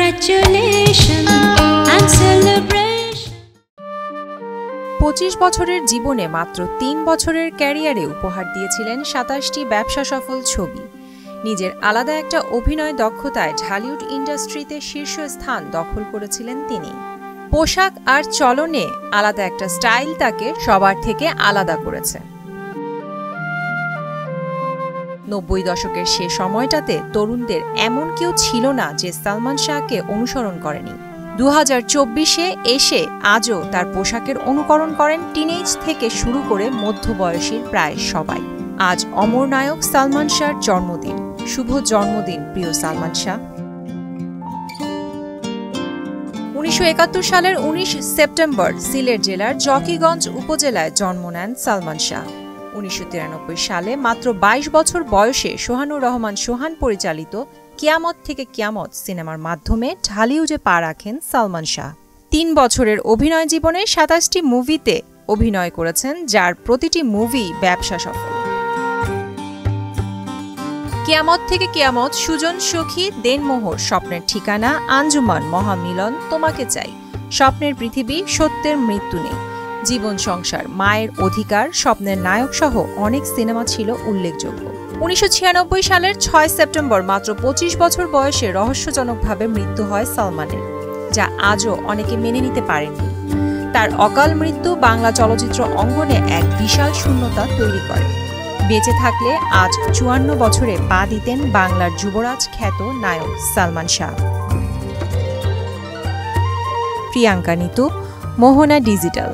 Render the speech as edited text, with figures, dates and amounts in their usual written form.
Congratulations and celebration. 25 বছরের জীবনে মাত্র 3 বছরের ক্যারিয়ারে উপহার দিয়েছিলেন 27টি ব্যবসা সফল ছবি। নিজের আলাদা একটা অভিনয় দক্ষতায় ঢালিউড ইন্ডাস্ট্রিতে শীর্ষস্থান দখল করেছিলেন তিনি। পোশাক আর চলনে আলাদা একটা স্টাইল তাকে সবার থেকে আলাদা করেছে। 90 দশকের সে সময়টাতে তরুণদের এমন কেউ ছিল না যে সালমান শাহকে অনুসরণ করেনি। 2024-এ এসে আজও তার পোশাকের অনুকরণ করেন টিনেজ থেকে শুরু করে মধ্যবয়সীর প্রায় সবাই। আজ অমর নায়ক সালমান শাহর জন্মদিন। শুভ জন্মদিন প্রিয় সালমান শাহ। 1971 সালের 19 সেপ্টেম্বর সিলেট জেলার জকিগঞ্জ উপজেলায় জন্ম নেন সালমান শাহ। 1993 সালে মাত্র 22 বছর বয়সে সোহানুর রহমান সোহান পরিচালিত কিয়ামত থেকে কিয়ামত সিনেমার মাধ্যমে ঢালিউডে পা রাখেন সালমান শাহ। 3 বছরের অভিনয় জীবনে 27টি মুভিতে অভিনয় করেছেন, যার প্রতিটি মুভি ব্যবসা সফল। কিয়ামত থেকে কিয়ামত, সুজন সখী, দেনমোহর, স্বপ্নের ঠিকানা, আঞ্জুমান, মহামিলন, তোমাকে চাই, স্বপ্নের পৃথিবী, সত্যের মৃত্যু নেই, জীবন সংসার, মায়ের অধিকার, স্বপ্নের নায়ক সহ অনেক সিনেমা ছিল উল্লেখযোগ্য। 1996 সালের 6 সেপ্টেম্বর মাত্র 25 বছর বয়সে রহস্যজনকভাবে মৃত্যু হয় সালমানের, যা আজও অনেকে মেনে নিতে পারেননি। তার অকাল মৃত্যু বাংলা চলচ্চিত্র অঙ্গনে এক বিশাল শূন্যতা তৈরি করে। বেঁচে থাকলে আজ 54 বছরে পা দিতেন বাংলার যুবরাজ খ্যাত নায়ক সালমান শাহ। প্রিয়াঙ্কা নিতু, মোহনা ডিজিটাল।